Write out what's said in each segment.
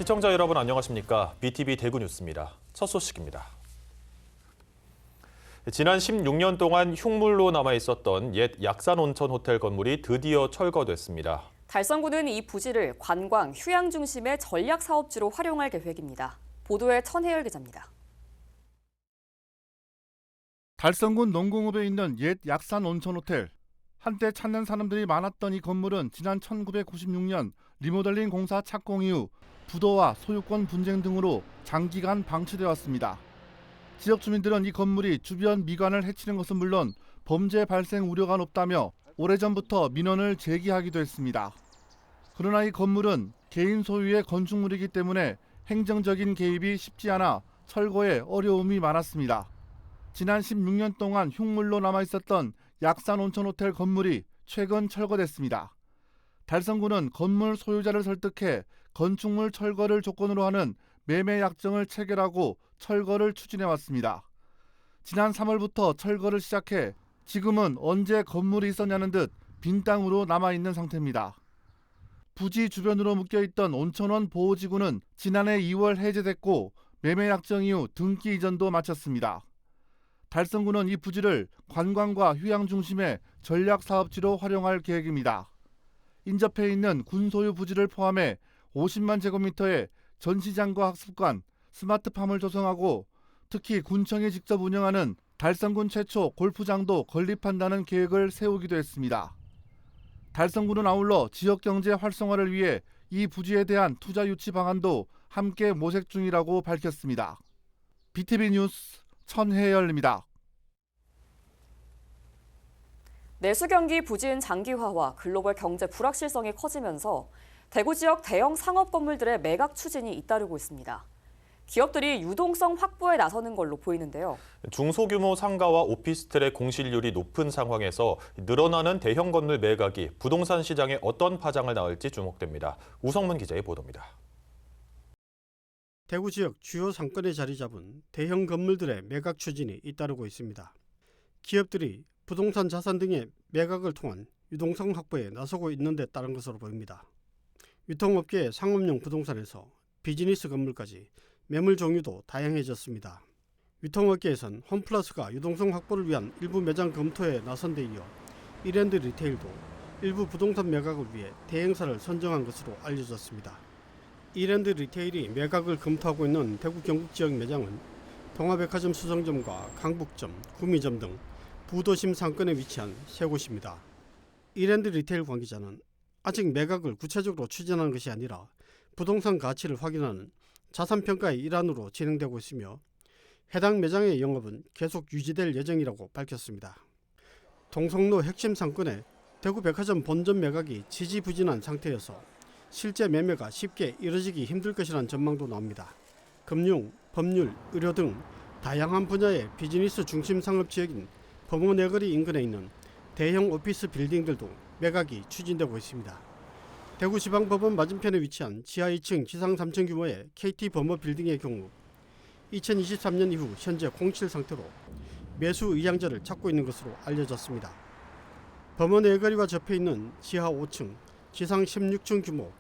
시청자 여러분 안녕하십니까? BTV 대구 뉴스입니다. 첫 소식입니다. 지난 16년 동안 흉물로 남아있었던 옛 약산 온천 호텔 건물이 드디어 철거됐습니다. 달성구는 이 부지를 관광, 휴양 중심의 전략 사업지로 활용할 계획입니다. 보도에 천혜열 기자입니다. 달성군 농공읍에 있는 옛 약산 온천 호텔. 한때 찾는 사람들이 많았던 이 건물은 지난 1996년 리모델링 공사 착공 이후 부도와 소유권 분쟁 등으로 장기간 방치되어 왔습니다. 지역 주민들은 이 건물이 주변 미관을 해치는 것은 물론 범죄 발생 우려가 높다며 오래전부터 민원을 제기하기도 했습니다. 그러나 이 건물은 개인 소유의 건축물이기 때문에 행정적인 개입이 쉽지 않아 철거에 어려움이 많았습니다. 지난 16년 동안 흉물로 남아있었던 약산 온천 호텔 건물이 최근 철거됐습니다. 달성구는 건물 소유자를 설득해 건축물 철거를 조건으로 하는 매매 약정을 체결하고 철거를 추진해왔습니다. 지난 3월부터 철거를 시작해 지금은 언제 건물이 있었냐는 듯 빈 땅으로 남아있는 상태입니다. 부지 주변으로 묶여있던 온천원 보호지구는 지난해 2월 해제됐고 매매 약정 이후 등기 이전도 마쳤습니다. 달성구는 이 부지를 관광과 휴양 중심의 전략 사업지로 활용할 계획입니다. 인접해 있는 군소유 부지를 포함해 50만 제곱미터의 전시장과 학습관, 스마트팜을 조성하고 특히 군청이 직접 운영하는 달성군 최초 골프장도 건립한다는 계획을 세우기도 했습니다. 달성구는 아울러 지역경제 활성화를 위해 이 부지에 대한 투자 유치 방안도 함께 모색 중이라고 밝혔습니다. BTV 뉴스 천혜열입니다. 내수 경기 부진 장기화와 글로벌 경제 불확실성이 커지면서 대구 지역 대형 상업 건물들의 매각 추진이 잇따르고 있습니다. 기업들이 유동성 확보에 나서는 걸로 보이는데요. 중소규모 상가와 오피스텔의 공실률이 높은 상황에서 늘어나는 대형 건물 매각이 부동산 시장에 어떤 파장을 낳을지 주목됩니다. 우성문 기자의 보도입니다. 대구 지역 주요 상권에 자리 잡은 대형 건물들의 매각 추진이 잇따르고 있습니다. 기업들이 부동산 자산 등의 매각을 통한 유동성 확보에 나서고 있는 데 따른 것으로 보입니다. 유통업계의 상업용 부동산에서 비즈니스 건물까지 매물 종류도 다양해졌습니다. 유통업계에선 홈플러스가 유동성 확보를 위한 일부 매장 검토에 나선 데 이어 이랜드 리테일도 일부 부동산 매각을 위해 대행사를 선정한 것으로 알려졌습니다. 이랜드 리테일이 매각을 검토하고 있는 대구 경북 지역 매장은 동아백화점 수성점과 강북점, 구미점 등 부도심 상권에 위치한 세 곳입니다. 이랜드 리테일 관계자는 아직 매각을 구체적으로 추진하는 것이 아니라 부동산 가치를 확인하는 자산평가의 일환으로 진행되고 있으며 해당 매장의 영업은 계속 유지될 예정이라고 밝혔습니다. 동성로 핵심 상권에 대구 백화점 본점 매각이 지지부진한 상태여서 실제 매매가 쉽게 이뤄지기 힘들 것이라는 전망도 나옵니다. 금융, 법률, 의료 등 다양한 분야의 비즈니스 중심 상업 지역인 범어내거리 인근에 있는 대형 오피스 빌딩들도 매각이 추진되고 있습니다. 대구지방법원 맞은편에 위치한 지하 2층 지상 3층 규모의 KT 범어 빌딩의 경우 2023년 이후 현재 공실 상태로 매수 의향자를 찾고 있는 것으로 알려졌습니다. 범어내거리와 접해 있는 지하 5층, 지상 16층 규모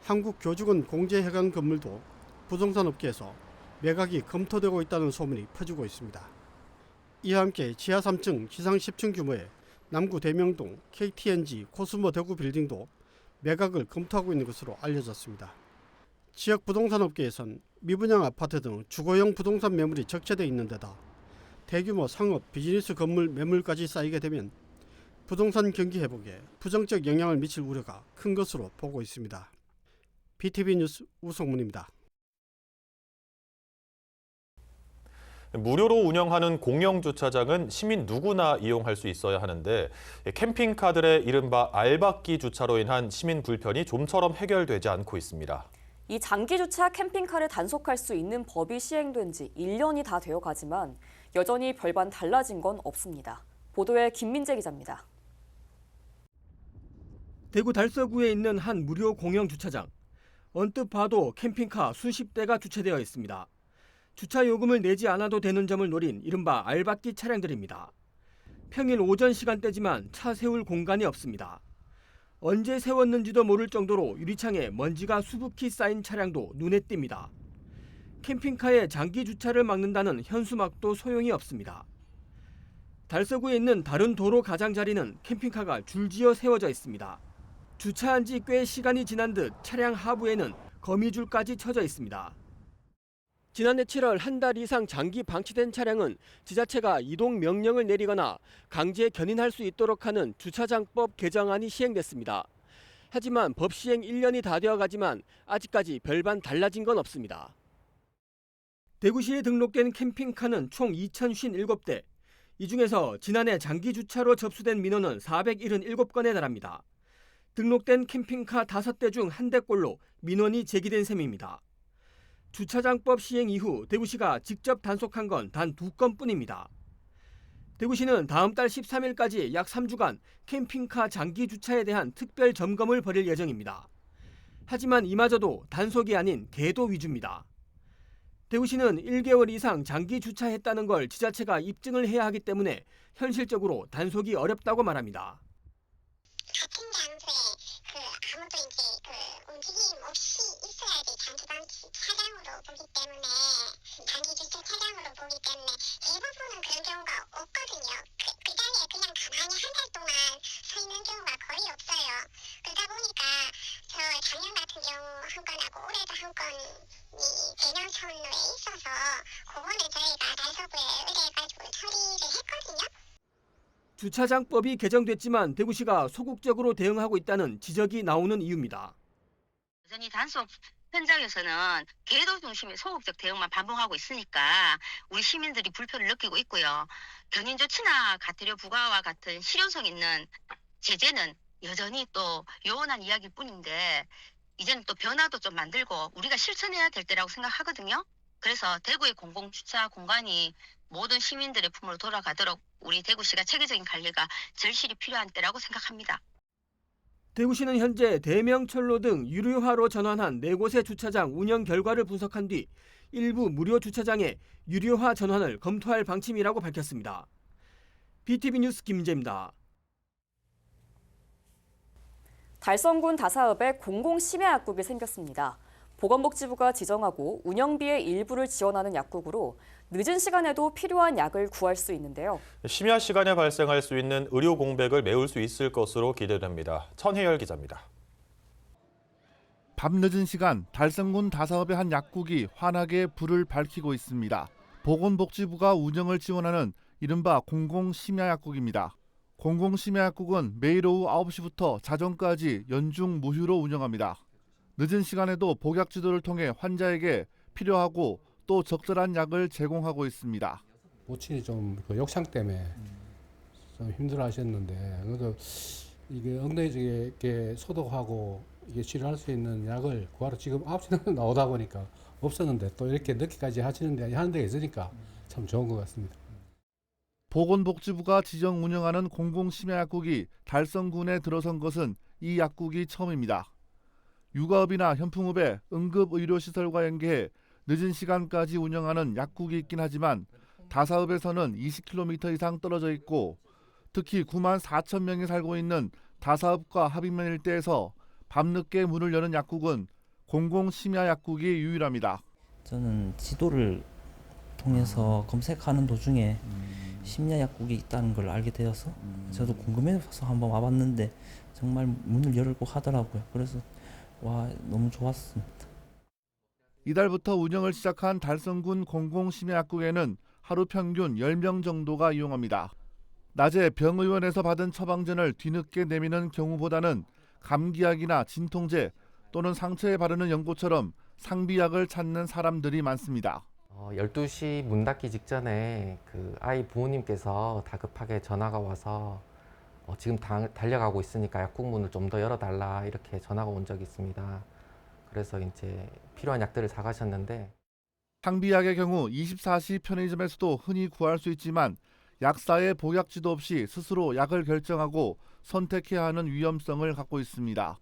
한국교직원 공제해관 건물도 부동산 업계에서 매각이 검토되고 있다는 소문이 퍼지고 있습니다. 이와 함께 지하 3층, 지상 10층 규모의 남구 대명동 KTNG 코스모 대구 빌딩도 매각을 검토하고 있는 것으로 알려졌습니다. 지역 부동산 업계에선 미분양 아파트 등 주거용 부동산 매물이 적재되어 있는 데다 대규모 상업, 비즈니스 건물 매물까지 쌓이게 되면 부동산 경기 회복에 부정적 영향을 미칠 우려가 큰 것으로 보고 있습니다. BTV 뉴스 우성문입니다. 무료로 운영하는 공영주차장은 시민 누구나 이용할 수 있어야 하는데 캠핑카들의 이른바 알박기 주차로 인한 시민 불편이 좀처럼 해결되지 않고 있습니다. 이 장기주차 캠핑카를 단속할 수 있는 법이 시행된 지 1년이 다 되어가지만 여전히 별반 달라진 건 없습니다. 보도에 김민재 기자입니다. 대구 달서구에 있는 한 무료 공영주차장. 언뜻 봐도 캠핑카 수십 대가 주차되어 있습니다. 주차 요금을 내지 않아도 되는 점을 노린 이른바 알박기 차량들입니다. 평일 오전 시간대지만 차 세울 공간이 없습니다. 언제 세웠는지도 모를 정도로 유리창에 먼지가 수북히 쌓인 차량도 눈에 띕니다. 캠핑카의 장기 주차를 막는다는 현수막도 소용이 없습니다. 달서구에 있는 다른 도로 가장자리는 캠핑카가 줄지어 세워져 있습니다. 주차한 지 꽤 시간이 지난 듯 차량 하부에는 거미줄까지 쳐져 있습니다. 지난해 7월 한 달 이상 장기 방치된 차량은 지자체가 이동 명령을 내리거나 강제 견인할 수 있도록 하는 주차장법 개정안이 시행됐습니다. 하지만 법 시행 1년이 다 되어가지만 아직까지 별반 달라진 건 없습니다. 대구시에 등록된 캠핑카는 총 2,057대. 이 중에서 지난해 장기 주차로 접수된 민원은 477건에 달합니다. 등록된 캠핑카 5대 중 1대꼴로 민원이 제기된 셈입니다. 주차장법 시행 이후 대구시가 직접 단속한 건 단 2건뿐입니다. 대구시는 다음 달 13일까지 약 3주간 캠핑카 장기 주차에 대한 특별 점검을 벌일 예정입니다. 하지만 이마저도 단속이 아닌 계도 위주입니다. 대구시는 1개월 이상 장기 주차했다는 걸 지자체가 입증을 해야 하기 때문에 현실적으로 단속이 어렵다고 말합니다. 같은 장소에 아무도 움직임 없이 있어야지 장기 방치 차량으로 보기 때문에 장기 주차 차량으로 보기 때문에 대부분은 그런 경우가 없거든요. 그 자리에 그냥 가만히 한 달 동안 서 있는 경우가 거의 없어요. 그러다 보니까 저 작년 같은 경우 한 건하고 올해도 한 건이 대명천로에 있어서 그거는 저희가 달서구에 의뢰해가지고 처리를 했거든요. 주차장법이 개정됐지만 대구시가 소극적으로 대응하고 있다는 지적이 나오는 이유입니다. 여전히 단속 현장에서는 계도 중심의 소극적 대응만 반복하고 있으니까 우리 시민들이 불편을 느끼고 있고요. 견인 조치나 과태료 부과와 같은 실효성 있는 제재는 여전히 또 요원한 이야기일 뿐인데 이제는 또 변화도 좀 만들고 우리가 실천해야 될 때라고 생각하거든요. 그래서 대구의 공공주차 공간이 모든 시민들의 품으로 돌아가도록 우리 대구시가 체계적인 관리가 절실히 필요한 때라고 생각합니다. 대구시는 현재 대명철로 등 유료화로 전환한 4곳의 주차장 운영 결과를 분석한 뒤 일부 무료 주차장의 유료화 전환을 검토할 방침이라고 밝혔습니다. BTV 뉴스 김재입니다. 달성군 다사읍에 공공심야약국이 생겼습니다. 보건복지부가 지정하고 운영비의 일부를 지원하는 약국으로 늦은 시간에도 필요한 약을 구할 수 있는데요. 심야 시간에 발생할 수 있는 의료 공백을 메울 수 있을 것으로 기대됩니다. 천혜열 기자입니다. 밤늦은 시간 달성군 다사읍의 한 약국이 환하게 불을 밝히고 있습니다. 보건복지부가 운영을 지원하는 이른바 공공심야약국입니다. 공공심야약국은 매일 오후 9시부터 자정까지 연중 무휴로 운영합니다. 늦은 시간에도 복약 지도를 통해 환자에게 필요하고 또 적절한 약을 제공하고 있습니다. 모친이 좀 욕창 때문에 좀 힘들어하셨는데 그래도 이게 엉덩이에 소독하고 이게 치료할 수 있는 약을 구하러 지금 9시는 나오다 보니까 없었는데 또 이렇게 늦게까지 하는 데가 있으니까 참 좋은 것 같습니다. 보건복지부가 지정 운영하는 공공심야약국이 달성군에 들어선 것은 이 약국이 처음입니다. 육아업이나 현풍업의 응급의료시설과 연계해 늦은 시간까지 운영하는 약국이 있긴 하지만 다사읍에서는 20km 이상 떨어져 있고 특히 9만 4천 명이 살고 있는 다사읍과 합의면 일대에서 밤늦게 문을 여는 약국은 공공심야약국이 유일합니다. 저는 지도를 통해서 검색하는 도중에 심야약국이 있다는 걸 알게 되어서 저도 궁금해서 한번 와봤는데 정말 문을 열고 하더라고요. 그래서 와 너무 좋았습니다. 이달부터 운영을 시작한 달성군 공공심야약국에는 하루 평균 10명 정도가 이용합니다. 낮에 병의원에서 받은 처방전을 뒤늦게 내미는 경우보다는 감기약이나 진통제 또는 상처에 바르는 연고처럼 상비약을 찾는 사람들이 많습니다. 12시 문 닫기 직전에 그 아이 부모님께서 다급하게 전화가 와서 지금 달려가고 있으니까 약국 문을 좀 더 열어달라 이렇게 전화가 온 적이 있습니다. 그래서 이제 필요한 약들을 사가셨는데 상비약의 경우 24시 편의점에서도 흔히 구할 수 있지만 약사의 복약지도 없이 스스로 약을 결정하고 선택해야 하는 위험성을 갖고 있습니다.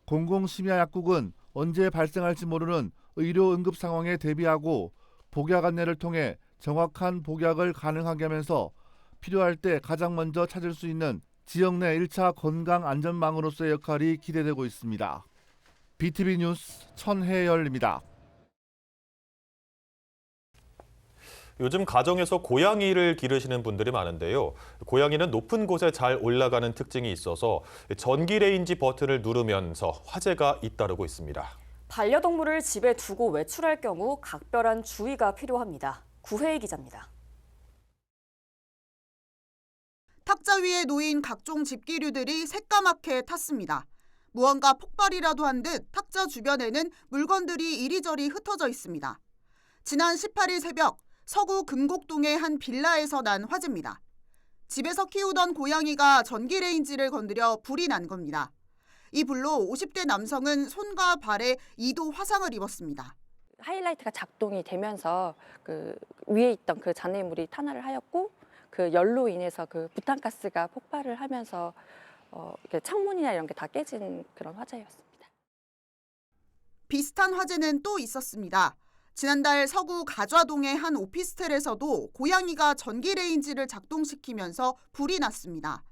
공공심야약국은 언제 발생할지 모르는 의료 응급 상황에 대비하고 복약 안내를 통해 정확한 복약을 가능하게 하면서 필요할 때 가장 먼저 찾을 수 있는 지역 내 1차 건강 안전망으로서의 역할이 기대되고 있습니다. BTV 뉴스 천혜열입니다. 요즘 가정에서 고양이를 기르시는 분들이 많은데요. 고양이는 높은 곳에 잘 올라가는 특징이 있어서 전기 레인지 버튼을 누르면서 화재가 잇따르고 있습니다. 반려동물을 집에 두고 외출할 경우 각별한 주의가 필요합니다. 구혜희 기자입니다. 탁자 위에 놓인 각종 집기류들이 새까맣게 탔습니다. 무언가 폭발이라도 한 듯 탁자 주변에는 물건들이 이리저리 흩어져 있습니다. 지난 18일 새벽 서구 금곡동의 한 빌라에서 난 화재입니다. 집에서 키우던 고양이가 전기 레인지를 건드려 불이 난 겁니다. 이 불로 50대 남성은 손과 발에 2도 화상을 입었습니다. 하이라이트가 작동이 되면서 그 위에 있던 그 잔해물이 탄화를 하였고 그 열로 인해서 그 부탄가스가 폭발을 하면서 이렇게 창문이나 이런 게 다 깨진 그런 화재였습니다. 비슷한 화재는 또 있었습니다. 지난달 서구 가좌동의 한 오피스텔에서도 고양이가 전기 레인지를 작동시키면서 불이 났습니다.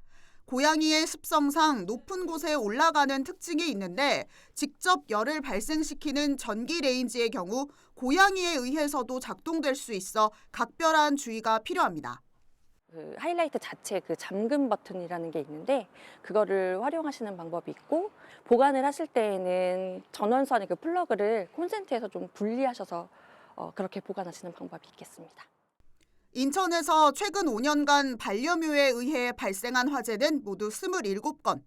고양이의 습성상 높은 곳에 올라가는 특징이 있는데 직접 열을 발생시키는 전기 레인지의 경우 고양이에 의해서도 작동될 수 있어 각별한 주의가 필요합니다. 그 하이라이트 자체 그 잠금 버튼이라는 게 있는데 그거를 활용하시는 방법이 있고 보관을 하실 때에는 전원선의 그 플러그를 콘센트에서 좀 분리하셔서 그렇게 보관하시는 방법이 있겠습니다. 인천에서 최근 5년간 반려묘에 의해 발생한 화재는 모두 27건.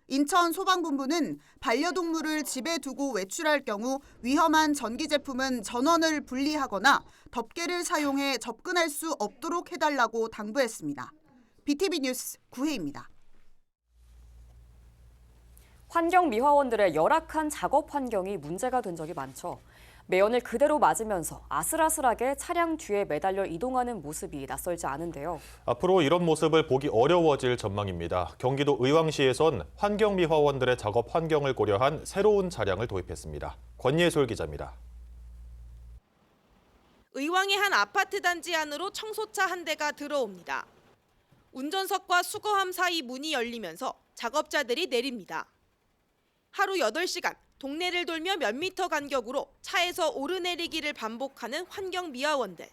인천 소방본부는 반려동물을 집에 두고 외출할 경우 위험한 전기 제품은 전원을 분리하거나 덮개를 사용해 접근할 수 없도록 해달라고 당부했습니다. BTV 뉴스 구혜입니다. 환경미화원들의 열악한 작업 환경이 문제가 된 적이 많죠. 매연을 그대로 맞으면서 아슬아슬하게 차량 뒤에 매달려 이동하는 모습이 낯설지 않은데요. 앞으로 이런 모습을 보기 어려워질 전망입니다. 경기도 의왕시에선 환경미화원들의 작업 환경을 고려한 새로운 차량을 도입했습니다. 권예솔 기자입니다. 의왕의 한 아파트 단지 안으로 청소차 한 대가 들어옵니다. 운전석과 수거함 사이 문이 열리면서 작업자들이 내립니다. 하루 8시간 동네를 돌며 몇 미터 간격으로 차에서 오르내리기를 반복하는 환경미화원들.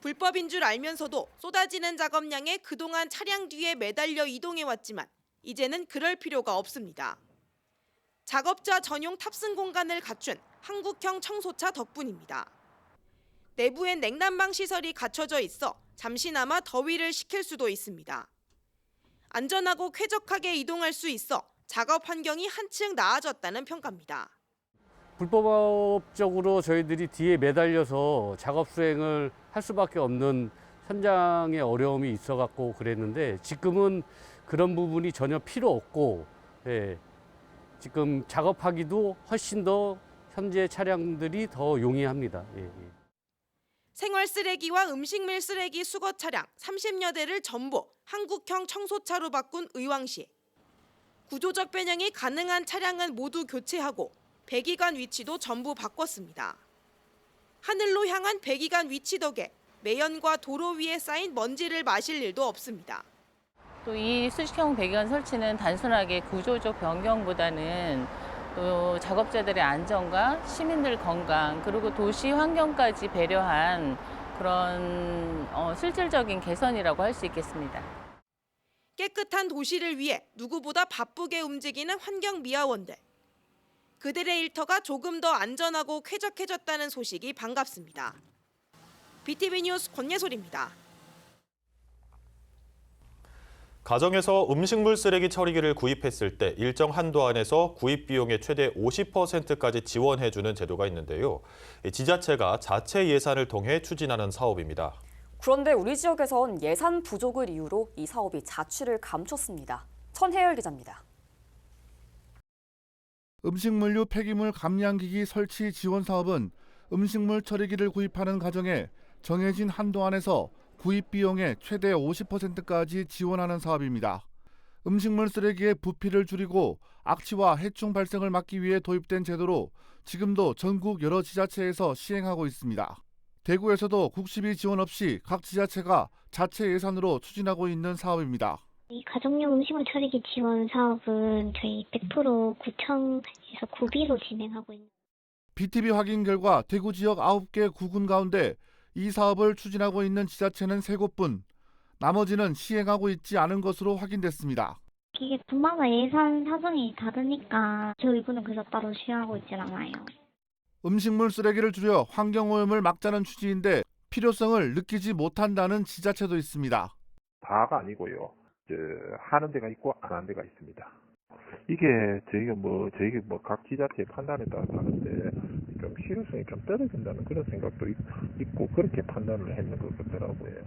불법인 줄 알면서도 쏟아지는 작업량에 그동안 차량 뒤에 매달려 이동해왔지만 이제는 그럴 필요가 없습니다. 작업자 전용 탑승 공간을 갖춘 한국형 청소차 덕분입니다. 내부엔 냉난방 시설이 갖춰져 있어 잠시나마 더위를 식힐 수도 있습니다. 안전하고 쾌적하게 이동할 수 있어 작업 환경이 한층 나아졌다는 평가입니다. 불법적으로 저희들이 뒤에 매달려서 작업 수행을 할 수밖에 없는 현장의 어려움이 있어갖고 그랬는데 지금은 그런 부분이 전혀 필요 없고 지금 작업하기도 훨씬 더 현재 차량들이 더 용이합니다. 생활 쓰레기와 음식물 쓰레기 수거 차량 30여 대를 전부 한국형 청소차로 바꾼 의왕시. 구조적 변형이 가능한 차량은 모두 교체하고 배기관 위치도 전부 바꿨습니다. 하늘로 향한 배기관 위치 덕에 매연과 도로 위에 쌓인 먼지를 마실 일도 없습니다. 또 이 수직형 배기관 설치는 단순하게 구조적 변경보다는 또 작업자들의 안전과 시민들 건강 그리고 도시 환경까지 배려한 그런 실질적인 개선이라고 할 수 있겠습니다. 깨끗한 도시를 위해 누구보다 바쁘게 움직이는 환경미화원들. 그들의 일터가 조금 더 안전하고 쾌적해졌다는 소식이 반갑습니다. BTV 뉴스 권예솔입니다. 가정에서 음식물 쓰레기 처리기를 구입했을 때 일정 한도 안에서 구입 비용의 최대 50%까지 지원해주는 제도가 있는데요. 지자체가 자체 예산을 통해 추진하는 사업입니다. 그런데 우리 지역에선 예산 부족을 이유로 이 사업이 자취를 감췄습니다. 천혜열 기자입니다. 음식물류 폐기물 감량기기 설치 지원 사업은 음식물 처리기를 구입하는 가정에 정해진 한도 안에서 구입 비용의 최대 50%까지 지원하는 사업입니다. 음식물 쓰레기의 부피를 줄이고 악취와 해충 발생을 막기 위해 도입된 제도로 지금도 전국 여러 지자체에서 시행하고 있습니다. 대구에서도 국시비 지원 없이 각 지자체가 자체 예산으로 추진하고 있는 사업입니다. 이 가정용 음식물 처리기 지원 사업은 저희 100% 구청에서 구비로 진행하고 있는. BTV 확인 결과 대구 지역 9개 구군 가운데 이 사업을 추진하고 있는 지자체는 3곳뿐, 나머지는 시행하고 있지 않은 것으로 확인됐습니다. 이게 분마다 예산 사정이 다르니까 저희 구는 그래서 따로 시행하고 있진 않아요. 음식물 쓰레기를 줄여 환경오염을 막자는 취지인데 필요성을 느끼지 못한다는 지자체도 있습니다. 다가 아니고요. 하는 데가 있고 안 하는 데가 있습니다. 이게 저희가 각 지자체의 판단에 따라 다른데 좀 실효성이 좀 떨어진다는 그런 생각도 있고 그렇게 판단을 했는 것 같더라고요.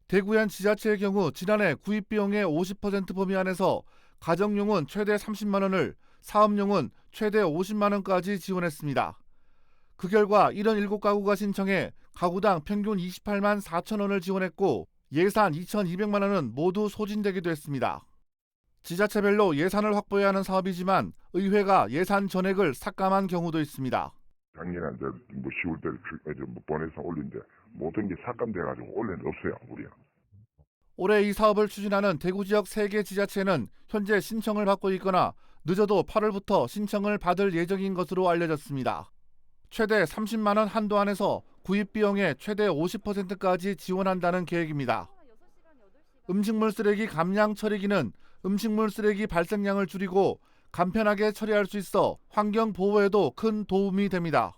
대구의 한 지자체의 경우 지난해 구입 비용의 50% 범위 안에서 가정용은 최대 30만 원을, 사업용은 최대 50만 원까지 지원했습니다. 그 결과 77가구가 신청해 가구당 평균 28만 4천 원을 지원했고 예산 2,200만 원은 모두 소진되기도 했습니다. 지자체별로 예산을 확보해야 하는 사업이지만 의회가 예산 전액을 삭감한 경우도 있습니다. 작년에 이제 10월 달에 보내서 올린데 모든 게 삭감돼가지고 올해는 없어요, 우리는. 올해 이 사업을 추진하는 대구 지역 3개 지자체는 현재 신청을 받고 있거나 늦어도 8월부터 신청을 받을 예정인 것으로 알려졌습니다. 최대 30만 원 한도 안에서 구입 비용의 최대 50%까지 지원한다는 계획입니다. 음식물 쓰레기 감량 처리기는 음식물 쓰레기 발생량을 줄이고 간편하게 처리할 수 있어 환경 보호에도 큰 도움이 됩니다.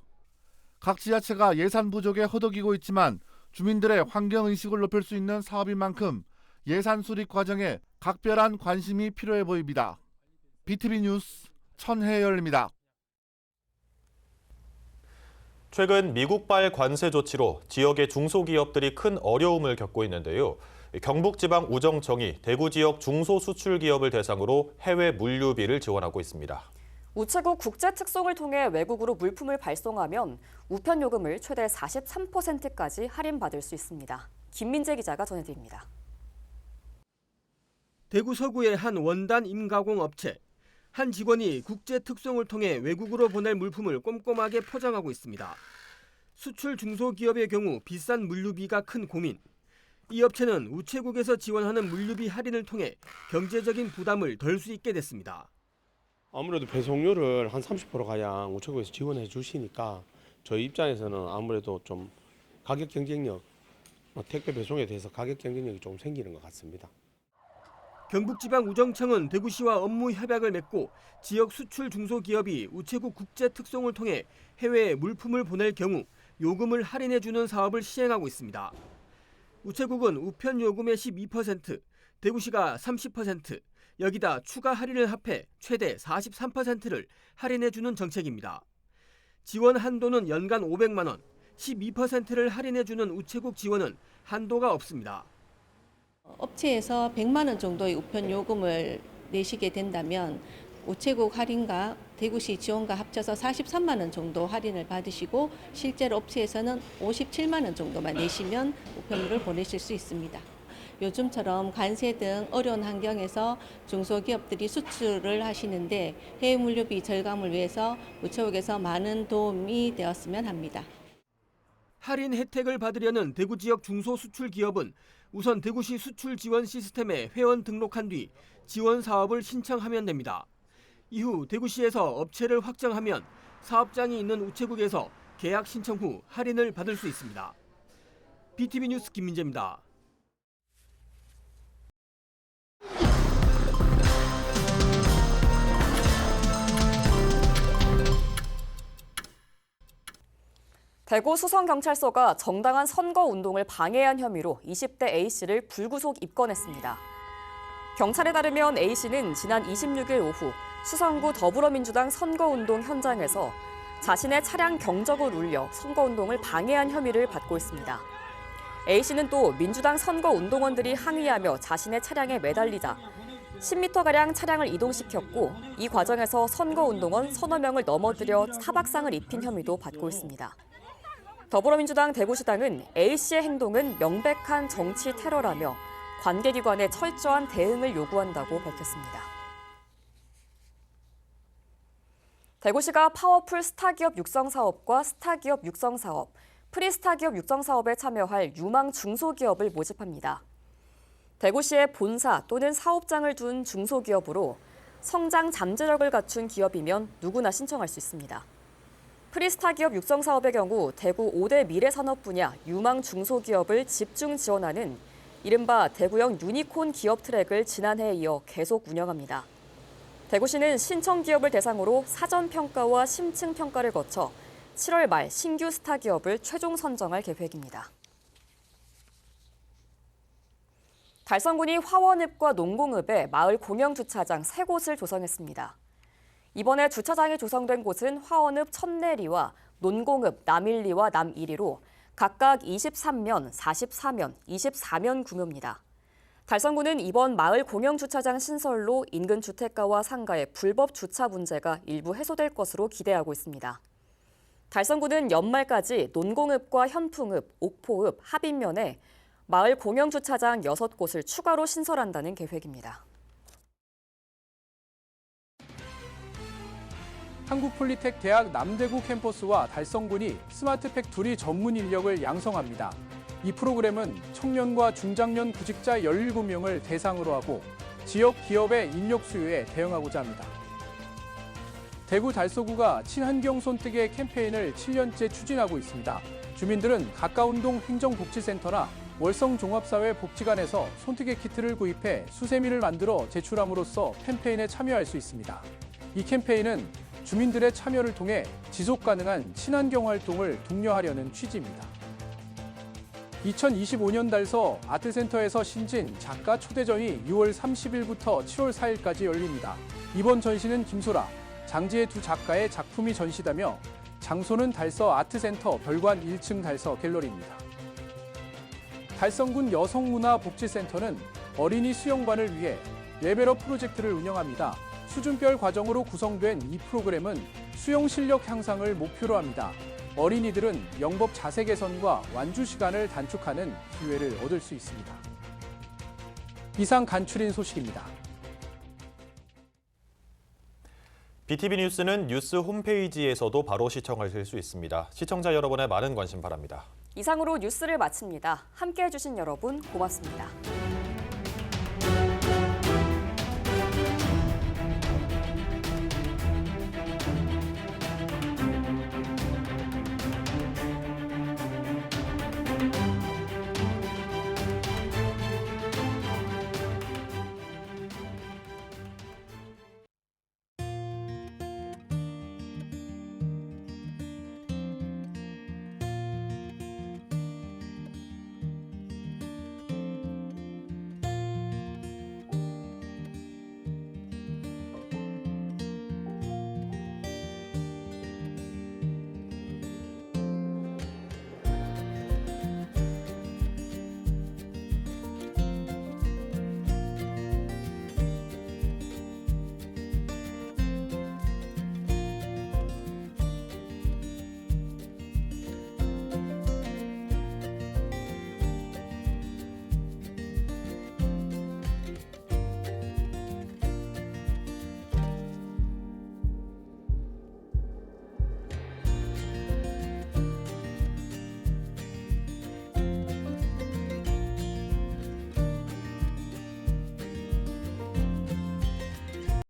각 지자체가 예산 부족에 허덕이고 있지만 주민들의 환경의식을 높일 수 있는 사업인 만큼 예산 수립 과정에 각별한 관심이 필요해 보입니다. BTV 뉴스 천혜열입니다. 최근 미국발 관세 조치로 지역의 중소기업들이 큰 어려움을 겪고 있는데요. 경북지방우정청이 대구 지역 중소수출기업을 대상으로 해외 물류비를 지원하고 있습니다. 우체국 국제 특송을 통해 외국으로 물품을 발송하면 우편 요금을 최대 43%까지 할인받을 수 있습니다. 김민재 기자가 전해드립니다. 대구 서구의 한 원단 임가공 업체. 한 직원이 국제 특송을 통해 외국으로 보낼 물품을 꼼꼼하게 포장하고 있습니다. 수출 중소기업의 경우 비싼 물류비가 큰 고민. 이 업체는 우체국에서 지원하는 물류비 할인을 통해 경제적인 부담을 덜 수 있게 됐습니다. 아무래도 배송료를 한 30%가량 우체국에서 지원해 주시니까 저희 입장에서는 아무래도 좀 가격 경쟁력, 택배 배송에 대해서 가격 경쟁력이 좀 생기는 것 같습니다. 경북지방우정청은 대구시와 업무 협약을 맺고 지역 수출 중소기업이 우체국 국제 특송을 통해 해외에 물품을 보낼 경우 요금을 할인해주는 사업을 시행하고 있습니다. 우체국은 우편 요금의 12%, 대구시가 30%, 여기다 추가 할인을 합해 최대 43%를 할인해주는 정책입니다. 지원 한도는 연간 500만 원, 12%를 할인해주는 우체국 지원은 한도가 없습니다. 업체에서 100만 원 정도의 우편 요금을 내시게 된다면 우체국 할인과 대구시 지원과 합쳐서 43만 원 정도 할인을 받으시고 실제로 업체에서는 57만 원 정도만 내시면 우편물을 보내실 수 있습니다. 요즘처럼 관세 등 어려운 환경에서 중소기업들이 수출을 하시는데 해외 물류비 절감을 위해서 우체국에서 많은 도움이 되었으면 합니다. 할인 혜택을 받으려는 대구 지역 중소수출기업은 우선 대구시 수출 지원 시스템에 회원 등록한 뒤 지원 사업을 신청하면 됩니다. 이후 대구시에서 업체를 확정하면 사업장이 있는 우체국에서 계약 신청 후 할인을 받을 수 있습니다. BTV 뉴스 김민재입니다. 대구 수성경찰서가 정당한 선거운동을 방해한 혐의로 20대 A씨를 불구속 입건했습니다. 경찰에 따르면 A씨는 지난 26일 오후 수성구 더불어민주당 선거운동 현장에서 자신의 차량 경적을 울려 선거운동을 방해한 혐의를 받고 있습니다. A씨는 또 민주당 선거운동원들이 항의하며 자신의 차량에 매달리자 10m가량 차량을 이동시켰고 이 과정에서 선거운동원 서너 명을 넘어뜨려 사박상을 입힌 혐의도 받고 있습니다. 더불어민주당 대구시당은 A씨의 행동은 명백한 정치 테러라며 관계기관에 철저한 대응을 요구한다고 밝혔습니다. 대구시가 파워풀 스타기업 육성사업과 스타기업 육성사업, 프리스타기업 육성사업에 참여할 유망 중소기업을 모집합니다. 대구시에 본사 또는 사업장을 둔 중소기업으로 성장 잠재력을 갖춘 기업이면 누구나 신청할 수 있습니다. 프리스타 기업 육성 사업의 경우 대구 5대 미래산업 분야 유망 중소기업을 집중 지원하는 이른바 대구형 유니콘 기업 트랙을 지난해에 이어 계속 운영합니다. 대구시는 신청 기업을 대상으로 사전 평가와 심층 평가를 거쳐 7월 말 신규 스타 기업을 최종 선정할 계획입니다. 달성군이 화원읍과 농공읍에 마을 공영 주차장 3곳을 조성했습니다. 이번에 주차장이 조성된 곳은 화원읍 천내리와 논공읍 남일리와 남일리로 각각 23면, 44면, 24면 구묘입니다. 달성군은 이번 마을 공영 주차장 신설로 인근 주택가와 상가의 불법 주차 문제가 일부 해소될 것으로 기대하고 있습니다. 달성군은 연말까지 논공읍과 현풍읍, 옥포읍, 합인면에 마을 공영 주차장 6곳을 추가로 신설한다는 계획입니다. 한국폴리텍 대학 남대구 캠퍼스와 달성군이 스마트팩 둘이 전문 인력을 양성합니다. 이 프로그램은 청년과 중장년 구직자 17명을 대상으로 하고 지역 기업의 인력 수요에 대응하고자 합니다. 대구 달서구가 친환경 손뜨개 캠페인을 7년째 추진하고 있습니다. 주민들은 가까운 동 행정복지센터나 월성종합사회복지관에서 손뜨개 키트를 구입해 수세미를 만들어 제출함으로써 캠페인에 참여할 수 있습니다. 이 캠페인은 주민들의 참여를 통해 지속가능한 친환경 활동을 독려하려는 취지입니다. 2025년 달서 아트센터에서 신진 작가 초대전이 6월 30일부터 7월 4일까지 열립니다. 이번 전시는 김소라, 장지혜 두 작가의 작품이 전시되며 장소는 달서 아트센터 별관 1층 달서 갤러리입니다. 달성군 여성문화복지센터는 어린이 수영반을 위해 레벨업 프로젝트를 운영합니다. 수준별 과정으로 구성된 이 프로그램은 수영 실력 향상을 목표로 합니다. 어린이들은 영법 자세 개선과 완주 시간을 단축하는 기회를 얻을 수 있습니다. 이상 간추린 소식입니다. BTV 뉴스는 뉴스 홈페이지에서도 바로 시청하실 수 있습니다. 시청자 여러분의 많은 관심 바랍니다. 이상으로 뉴스를 마칩니다. 함께해 주신 여러분 고맙습니다.